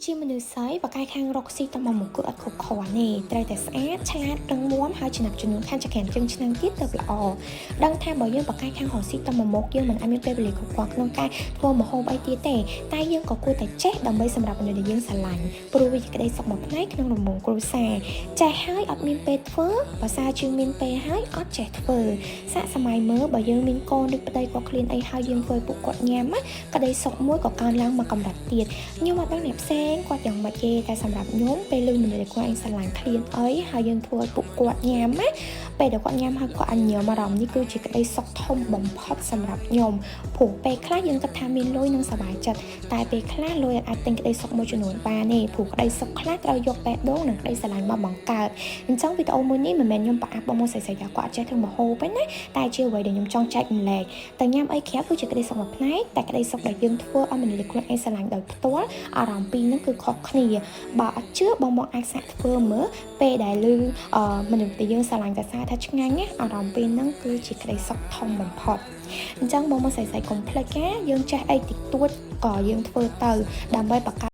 ជាមនុស្សស្រីបកាយខាងរកស៊ីតមកមុខគឺអត់គ្រប់គ្រាន់ទេត្រូវតែស្អាតឆ្លាតរឹងមាំហើយចំណាប់ចំនួនខាងចក្រានជើងឆ្នាំទៀតទៅល្អដឹងថាបើយើងបកាយខាងរកស៊ីតមកមុខយើងមិនអាចមានពេលវេលាគ្រប់គ្រាន់ក្នុងការធ្វើម្ហូបអីទៀតទេតែយើងក៏គួរតែចេះដើម្បីសម្រាប់មនុស្សដែលយើងស្រឡាញ់ព្រោះវាជាក្តីសុខមួយផ្នែកក្នុងរង្វង់គ្រួសារចេះហើយអត់មានពេលធ្វើភាសាជាងមានពេលហើយអត់ចេះធ្វើសាកសម័យមើលបើយើងមានកូនឬប្តីគាត់ឃ្លានអីហើយយើងធ្វើពួកគាត់ញ៉ាំក្តីសុខមួយក៏កើនឡើងមកកម្រិតទៀតខ្ញុំអត់ដឹងអ្នកផ្សេងគាត់យ៉ាងម៉េចទេតែសម្រាប់ខ្ញុំពេលលឺមនុស្សដែលគាត់ឯងស្រឡាញ់ឃ្លានអីហើយយើងធ្វើឲ្យពួកគាត់ញ៉ាំណាពេលដែលគាត់ញ៉ាំហើយគាត់អញញឹមអារម្មណ៍នេះគឺជាក្តីសុខធំបំផុតសម្រាប់ខ្ញុំព្រោះពេលខ្លះយើងគិតថាមានលុយនឹងសប្បាយចិត្តតែពេលខ្លះលុយអាចទិញក្តីសុខមួយចំនួនបានទេព្រោះក្តីសុខខ្លះត្រូវយកបេះដូងនិងក្តីស្រឡាញ់មកបង្កើតអញ្ចឹងវីដេអូមួយនេះមិនមែនខ្ញុំប្រអាប់បងមកស្រីៗគាត់អត់ចេះធ្វើម្ហូបទេណាតែជាអ្វីដែលខ្ញុំចង់ចែករំលែកតែញ៉ាំអីក្រៅគឺជាក្តីសុខមួយផ្នែកតែក្តីសុខដែលយើងធ្វើឲ្យមនុស្សខ្លួនឯងស្រឡាញ់ដោយផ្ទាល់អារម្មណ៍ពីរហ្នឹងគឺខុសគ្នាបើអត់ជឿបងមកអាចសាកធ្វើមើលពេលដែលឮមនុស្សដែលយើងស្រឡាញ់តែសារថាឆ្ងាញ់ណាអារម្មណ៍ពីរហ្នឹងគឺជាក្តីសុខធំបំផុតអញ្ចឹងបងមកស្រីៗកុំភ្លេចការយើងចេះអីតិចតួចក៏យើងធ្វើទៅដើម្បីបង្កើត